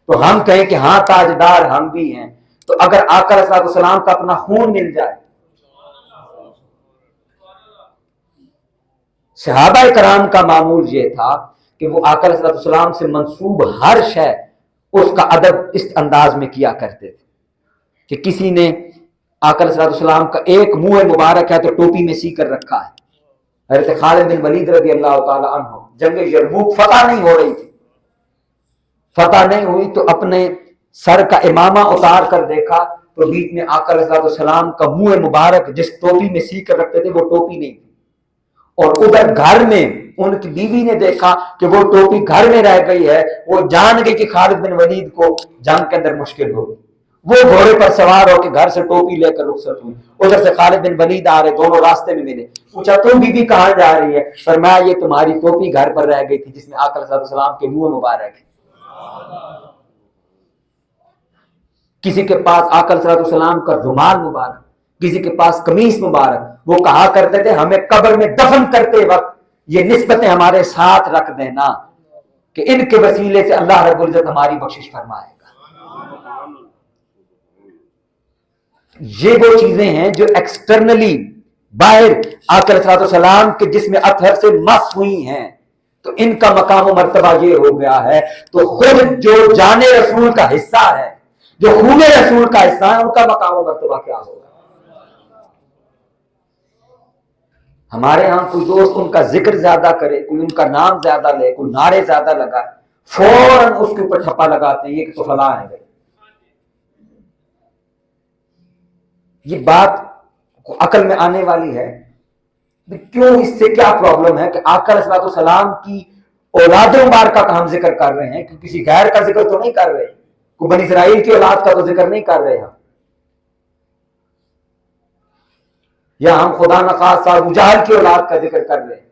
تو ہم کہیں کہ ہاں تاجدار ہم بھی ہیں. تو اگر آقا علیہ السلام کا اپنا خون مل جائے، صحابہ کرام کا معمول یہ تھا کہ وہ آقا علیہ السلام سے منسوب ہر شے اس کا ادب اس انداز میں کیا کرتے تھے کہ کسی نے آقا علیہ السلام کا ایک منہ مبارک ہے تو ٹوپی میں سی کر رکھا ہے. حضرت خالد بن ولید رضی اللہ تعالی عنہ، جنگ یرموک فتح نہیں ہو رہی تھی، فتح نہیں ہوئی تو اپنے سر کا امامہ اتار کر دیکھا تو بیچ میں آقا علیہ السلام کا منہ مبارک جس ٹوپی میں سی کر رکھتے تھے وہ ٹوپی نہیں تھی. اور ادھر گھر میں ان کی بیوی نے دیکھا کہ وہ ٹوپی گھر میں رہ گئی ہے، وہ جان گئی کہ خالد بن ولید کو جنگ کے اندر مشکل ہوگی. وہ گھوڑے پر سوار ہو کے گھر سے ٹوپی لے کر رخصت ہوئی. ادھر سے خالد بن ولید آ رہے، دونوں راستے میں ملے. پوچھا تم بیوی کہاں جا رہی ہے؟ فرمایا یہ تمہاری ٹوپی گھر پر رہ گئی تھی جس میں آقا علیہ السلام کے منہ مبارک ہے. کسی کے پاس آقا علیہ السلام کا رومال مبارک، کسی کے پاس قمیص مبارک. وہ کہا کرتے تھے ہمیں قبر میں دفن کرتے وقت یہ نسبتیں ہمارے ساتھ رکھ دینا کہ ان کے وسیلے سے اللہ رب العزت ہماری بخشش فرمائے گا. یہ وہ چیزیں ہیں جو ایکسٹرنلی باہر آقا علیہ السلام کے جسم اطہر سے مس ہوئی ہیں، تو ان کا مقام و مرتبہ یہ ہو گیا ہے. تو خود جو جان رسول کا حصہ ہے، جو خون رسول کا حصہ ہے، ان کا مقام و مرتبہ کیا ہوگا؟ ہمارے ہاں کوئی دوست ان کا ذکر زیادہ کرے، کوئی ان کا نام زیادہ لے، کوئی نعرے زیادہ لگائے، فوراً اس کے اوپر ٹھپا لگاتے ہیں یہ کہ تو فلاں ہے. یہ بات عقل میں آنے والی ہے. کیوں؟ اس سے کیا پرابلم ہے کہ آقا علیہ السلام کی اولاد مبارکہ کا ہم ذکر کر رہے ہیں کہ کسی غیر کا ذکر تو نہیں کر رہے، کوئی بنی اسرائیل کی اولاد کا تو ذکر نہیں کر رہے ہم، یا ہم خدا نخواستہ ابو جہل کی اولاد کا ذکر کر رہے ہیں.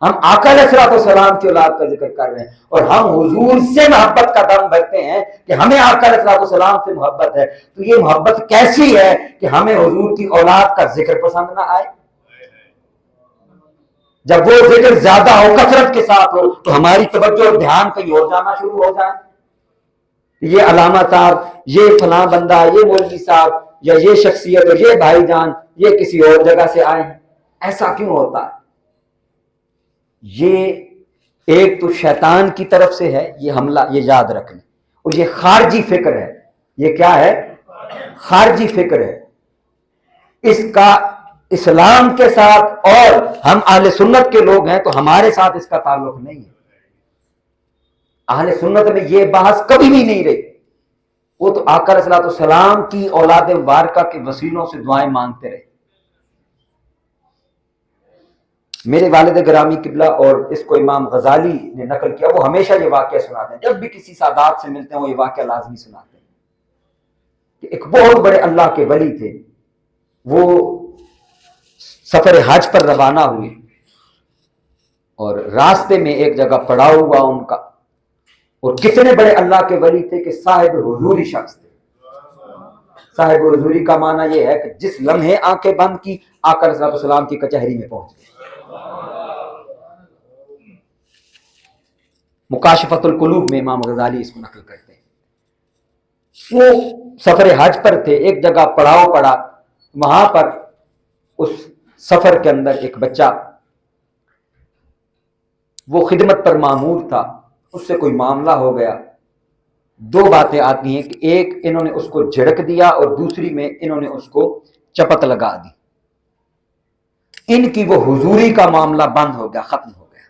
ہم آقا علیہ السلام کی اولاد کا ذکر کر رہے ہیں اور ہم حضور سے محبت کا دم بھرتے ہیں کہ ہمیں آقا علیہ السلام سے محبت ہے. تو یہ محبت کیسی ہے کہ ہمیں حضور کی اولاد کا ذکر پسند نہ آئے؟ جب وہ ذکر زیادہ ہو، کثرت کے ساتھ ہو، تو ہماری توجہ اور دھیان کہیں اور جانا شروع ہو جائے. یہ علامہ صاحب، یہ فلاں بندہ، یہ مولوی صاحب، یا یہ شخصیت اور یہ بھائی جان یہ کسی اور جگہ سے آئے ہیں. ایسا کیوں ہوتا ہے؟ یہ ایک تو شیطان کی طرف سے ہے یہ حملہ، یہ یاد رکھنا. اور یہ خارجی فکر ہے. یہ کیا ہے؟ خارجی فکر ہے، اس کا اسلام کے ساتھ، اور ہم اہل سنت کے لوگ ہیں تو ہمارے ساتھ اس کا تعلق نہیں ہے۔ اہل سنت میں یہ بحث کبھی بھی نہیں رہی، وہ تو آقا علیہ السلام کی اولاد مبارکہ کے وسیلوں سے دعائیں مانگتے رہے۔ میرے والد گرامی قبلہ، اور اس کو امام غزالی نے نقل کیا، وہ ہمیشہ یہ واقعہ سناتے ہیں، جب بھی کسی سادات سے ملتے ہیں وہ یہ واقعہ لازمی سناتے ہیں کہ ایک بہت بڑے اللہ کے ولی تھے، وہ سفر حج پر روانہ ہوئے اور راستے میں ایک جگہ پڑاؤ ہوا ان کا، اور کتنے بڑے اللہ کے ولی تھے کہ صاحب حضوری شخص تھے۔ صاحب حضوری کا معنی یہ ہے کہ جس لمحے آنکھیں بند کی آقا علیہ السلام کی کچہری میں پہنچ گئے۔ مکاشفۃ القلوب میں امام غزالی اس کو نقل کرتے ہیں۔ وہ سفر حج پر تھے، ایک جگہ پڑاؤ پڑا، وہاں پر اس سفر کے اندر ایک بچہ وہ خدمت پر مامور تھا، اس سے کوئی معاملہ ہو گیا۔ دو باتیں آتی ہیں کہ ایک انہوں نے اس کو جھڑک دیا اور دوسری میں انہوں نے اس کو چپت لگا دی۔ ان کی وہ حضوری کا معاملہ بند ہو گیا، ختم ہو گیا۔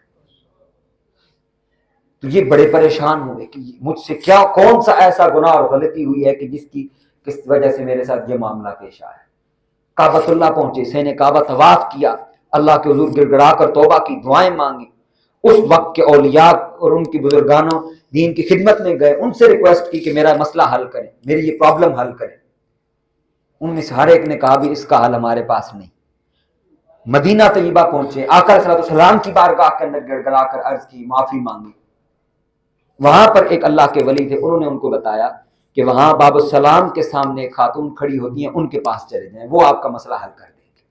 تو یہ بڑے پریشان ہوئے کہ مجھ سے کیا کون سا ایسا گناہ اور غلطی ہوئی ہے کہ جس کی کس وجہ سے میرے ساتھ یہ معاملہ پیش آیا۔ کعبۃ اللہ پہنچے، سین کعبہ طواف کیا، اللہ کے حضور گڑ گڑا کر توبہ کی، دعائیں مانگی۔ اس وقت کے اولیاء اور ان کی بزرگانوں دین کی خدمت میں گئے، ان سے ریکویسٹ کی کہ میرا مسئلہ حل کریں، میری یہ پرابلم حل کریں۔ ان میں سے ہر ایک نے کہا بھی اس کا حل ہمارے پاس نہیں۔ مدینہ طیبہ پہنچے، آقا صلی اللہ علیہ وسلم کی بارگاہ کے اندر گڑ گڑا کر عرض کی، معافی مانگی۔ وہاں پر ایک اللہ کے ولی تھے، انہوں نے ان کو بتایا کہ وہاں باب السلام کے سامنے ایک خاتون کھڑی ہوتی ہیں، ان کے پاس چلے جائیں، وہ آپ کا مسئلہ حل کر دیں گے۔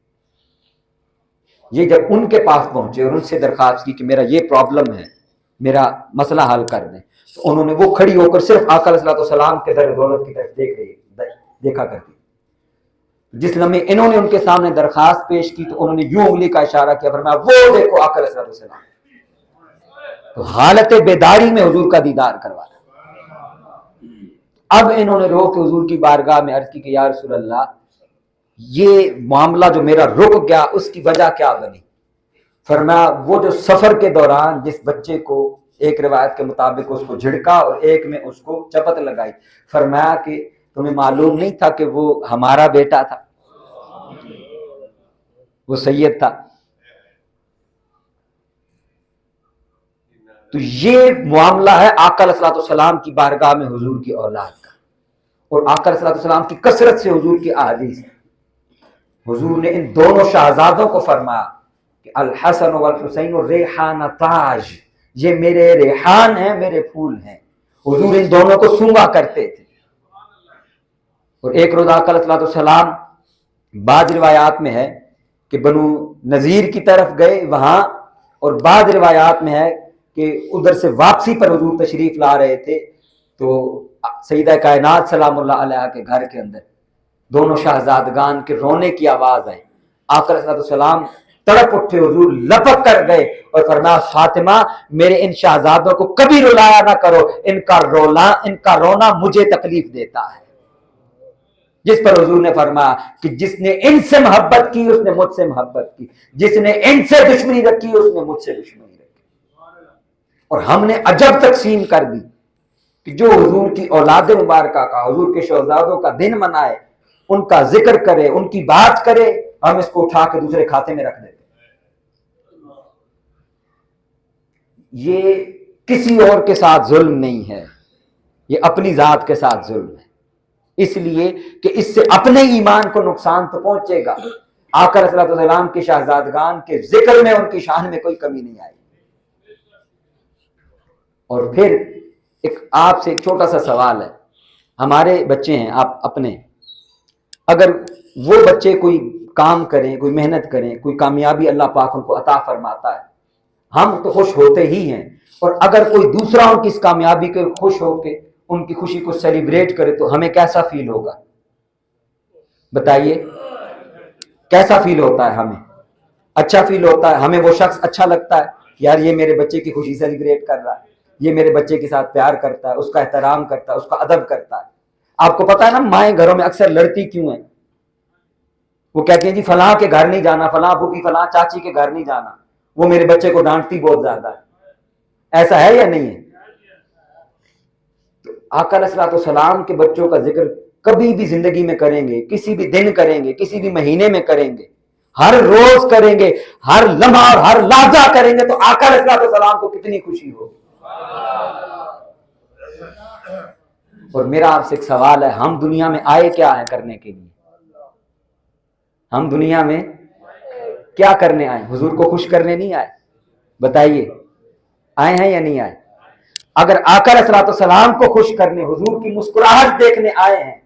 یہ جب ان کے پاس پہنچے اور ان سے درخواست کی کہ میرا یہ پرابلم ہے، میرا مسئلہ حل کر دیں، تو انہوں نے وہ کھڑی ہو کر صرف آقا علیہ السلام کے در دولت کی طرف دیکھا کرتی۔ جس لمحے انہوں نے ان کے سامنے درخواست پیش کی تو انہوں نے یوں انگلی کا اشارہ کیا، فرمایا وہ دیکھو آقا علیہ السلام۔ تو حالت بیداری میں حضور کا دیدار کروایا۔ اب انہوں نے رو کے حضور کی بارگاہ میں عرض کی کہ یا رسول اللہ، یہ معاملہ جو میرا رک گیا اس کی وجہ کیا بنی؟ فرمایا وہ جو سفر کے دوران جس بچے کو ایک روایت کے مطابق اس کو جھڑکا اور ایک میں اس کو چپت لگائی، فرمایا کہ تمہیں معلوم نہیں تھا کہ وہ ہمارا بیٹا تھا، وہ سید تھا۔ تو یہ معاملہ ہے آقا علیہ السلام کی بارگاہ میں حضور کی اولاد کا، اور آقا علیہ السلام کی کثرت سے حضور کی احادیث ہے۔ حضور نے ان دونوں شہزادوں کو فرمایا کہ الحسن والحسین ریحانتاج، یہ میرے ریحان ہیں، میرے پھول ہیں۔ حضور ان دونوں کو سونگا کرتے تھے۔ اور ایک روز آقا علیہ السلام، بعض روایات میں ہے کہ بنو نذیر کی طرف گئے وہاں، اور بعض روایات میں ہے کہ ادھر سے واپسی پر حضور تشریف لا رہے تھے تو سیدہ کائنات سلام اللہ علیہ کے گھر کے اندر دونوں شہزادگان کے رونے کی آواز آئی۔ آقا علیہ السلام تڑپ اٹھے، حضور لپک کر گئے اور فرمایا فاطمہ میرے ان شہزادوں کو کبھی رلایا نہ کرو، ان کا رونا مجھے تکلیف دیتا ہے۔ جس پر حضور نے فرمایا کہ جس نے ان سے محبت کی اس نے مجھ سے محبت کی، جس نے ان سے دشمنی رکھی اس نے مجھ سے دشمنی رکھی۔ اور ہم نے عجب تقسیم کر دی کہ جو حضور کی اولاد مبارکہ کا، حضور کے شہزادوں کا دن منائے، ان کا ذکر کرے، ان کی بات کرے، ہم اس کو اٹھا کے دوسرے کھاتے میں رکھ دیتے۔ یہ کسی اور کے ساتھ ظلم نہیں ہے، یہ اپنی ذات کے ساتھ ظلم ہے، اس لیے کہ اس سے اپنے ایمان کو نقصان تو پہنچے گا۔ آقا علیہ السلام کے شہزادگان کے ذکر میں ان کی شان میں کوئی کمی نہیں آئی۔ اور پھر آپ سے ایک چھوٹا سا سوال ہے، ہمارے بچے ہیں، آپ اپنے، اگر وہ بچے کوئی کام کریں، کوئی محنت کریں، کوئی کامیابی اللہ پاک ان کو عطا فرماتا ہے، ہم تو خوش ہوتے ہی ہیں، اور اگر کوئی دوسرا ان کی اس کامیابی کے خوش ہو کے ان کی خوشی کو سیلیبریٹ کرے تو ہمیں کیسا فیل ہوگا؟ بتائیے کیسا فیل ہوتا ہے؟ ہمیں اچھا فیل ہوتا ہے، ہمیں وہ شخص اچھا لگتا ہے کہ یار یہ میرے بچے کی خوشی سیلیبریٹ کر رہا ہے، یہ میرے بچے کے ساتھ پیار کرتا ہے، اس کا احترام کرتا ہے، اس کا ادب کرتا ہے۔ آپ کو پتا ہے نا مائیں گھروں میں اکثر لڑتی کیوں ہیں؟ وہ کہتی ہیں جی فلاں کے گھر نہیں جانا، فلاں پھوپھی فلاں چاچی کے گھر نہیں جانا، وہ میرے بچے کو ڈانٹتی بہت زیادہ ہے۔ ایسا ہے یا نہیں ہے؟ تو آقا علیہ الصلوۃ والسلام کے بچوں کا ذکر کبھی بھی زندگی میں کریں گے، کسی بھی دن کریں گے، کسی بھی مہینے میں کریں گے، ہر روز کریں گے، ہر لمحہ اور ہر لحظہ کریں گے، تو آقا علیہ الصلوۃ والسلام کو کتنی خوشی ہو۔ اور میرا آپ سے ایک سوال ہے، ہم دنیا میں آئے کیا ہے کرنے کے لیے؟ ہم دنیا میں کیا کرنے آئے؟ حضور کو خوش کرنے نہیں آئے؟ بتائیے آئے ہیں یا نہیں آئے؟ اگر آقا علیہ الصلوۃ والسلام کو خوش کرنے، حضور کی مسکراہٹ دیکھنے آئے ہیں،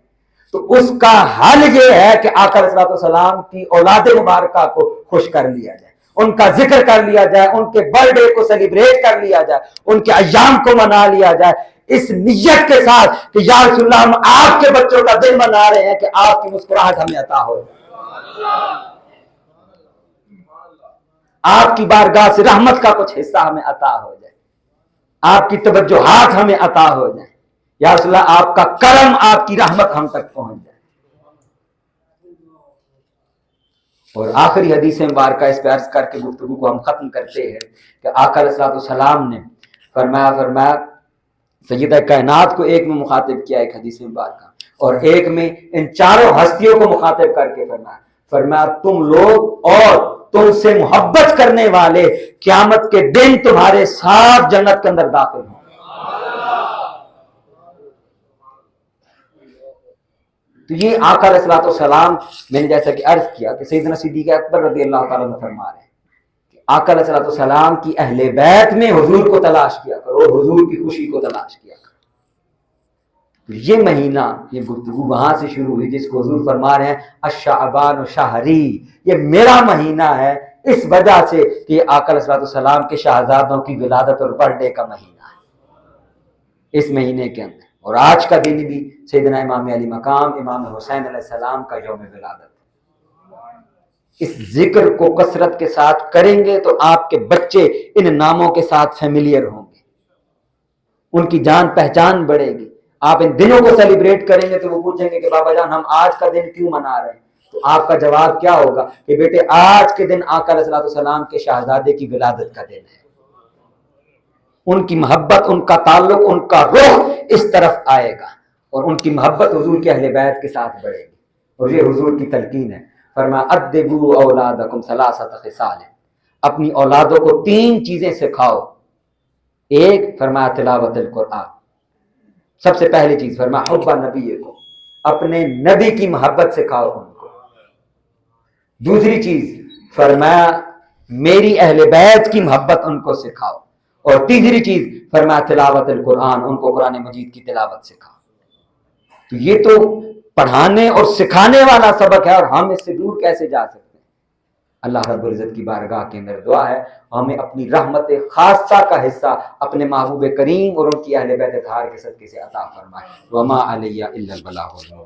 تو اس کا حل یہ ہے کہ آقا علیہ الصلوۃ والسلام کی اولاد مبارکہ کو خوش کر لیا جائے، ان کا ذکر کر لیا جائے، ان کے برتھ ڈے کو سیلیبریٹ کر لیا جائے، ان کے ایام کو منا لیا جائے، اس نیت کے ساتھ کہ یا رسول اللہ ہم آپ کے بچوں کا دن منا رہے ہیں کہ آپ کی مسکراہٹ ہمیں عطا ہو، آپ کی بارگاہ سے رحمت کا کچھ حصہ ہمیں عطا ہو جائے، آپ کی توجہات ہمیں عطا ہو جائیں، یا رسول اللہ آپ کا کرم، آپ کی رحمت ہم تک پہنچ جائے۔ اور آخری حدیث مبارکہ اس پہ عرض کر کے گفتگو کو ہم ختم کرتے ہیں کہ آقا علیہ الصلوۃ والسلام نے فرمایا سیدہ کائنات کو ایک میں مخاطب کیا ایک حدیث مبارکہ، اور ایک میں ان چاروں ہستیوں کو مخاطب کر کے فرمایا تم لوگ اور تم سے محبت کرنے والے قیامت کے دن تمہارے ساتھ جنت کے اندر داخل ہوں۔ تو یہ آقا علیہ الصلوۃ والسلام، میں نے جیسا کہ عرض کیا کہ سیدنا صدیق اکبر رضی اللہ تعالیٰ عنہ فرما رہے ہیں کہ آقا علیہ الصلوۃ والسلام کی اہل بیت میں حضور کو تلاش کیا کرو اور حضور کی خوشی کو تلاش کیا کرو۔ تو یہ مہینہ، یہ گفتگو وہاں سے شروع ہوئی جس کو حضور فرما رہے ہیں الشعبان شہری، یہ میرا مہینہ ہے، اس وجہ سے کہ یہ آقا علیہ الصلوۃ والسلام کے شہزادوں کی ولادت اور برتھ ڈے کا مہینہ ہے اس مہینے کے اندر۔ اور آج کا دن بھی سیدنا امام علی مقام امام حسین علیہ السلام کا یوم ولادت ہے۔ اس ذکر کو کثرت کے ساتھ کریں گے تو آپ کے بچے ان ناموں کے ساتھ فیملیئر ہوں گے، ان کی جان پہچان بڑھے گی۔ آپ ان دنوں کو سیلیبریٹ کریں گے تو وہ پوچھیں گے کہ بابا جان ہم آج کا دن کیوں منا رہے ہیں؟ تو آپ کا جواب کیا ہوگا کہ بیٹے آج کے دن آقا علیہ الصلوۃ والسلام کے شہزادے کی ولادت کا دن ہے۔ ان کی محبت، ان کا تعلق، ان کا رخ اس طرف آئے گا اور ان کی محبت حضور کے اہل بیت کے ساتھ بڑھے گی۔ اور یہ حضور کی تلقین ہے، فرمایا ادبوا اولادکم ثلاثۃ خصال، اپنی اولادوں کو 3 چیزیں سکھاؤ۔ ایک فرمایا تلاوت القرآن، سب سے پہلی چیز فرمایا حب نبی کو، اپنے نبی کی محبت سکھاؤ ان کو۔ دوسری چیز فرمایا میری اہل بیت کی محبت ان کو سکھاؤ، اور تیسری چیز فرمایا تلاوت القرآن، ان کو قرآن مجید کی تلاوت سکھاؤ۔ تو یہ تو پڑھانے اور سکھانے والا سبق ہے، اور ہم اس سے دور کیسے جا سکتے ہیں؟ اللہ رب العزت کی بارگاہ کے اندر دعا ہے ہمیں اپنی رحمت خاصہ کا حصہ اپنے محبوب کریم اور ان کی اہل بیت اطہار کے صدقے سے عطا فرمائے۔ وما علیہ الا البلاغ۔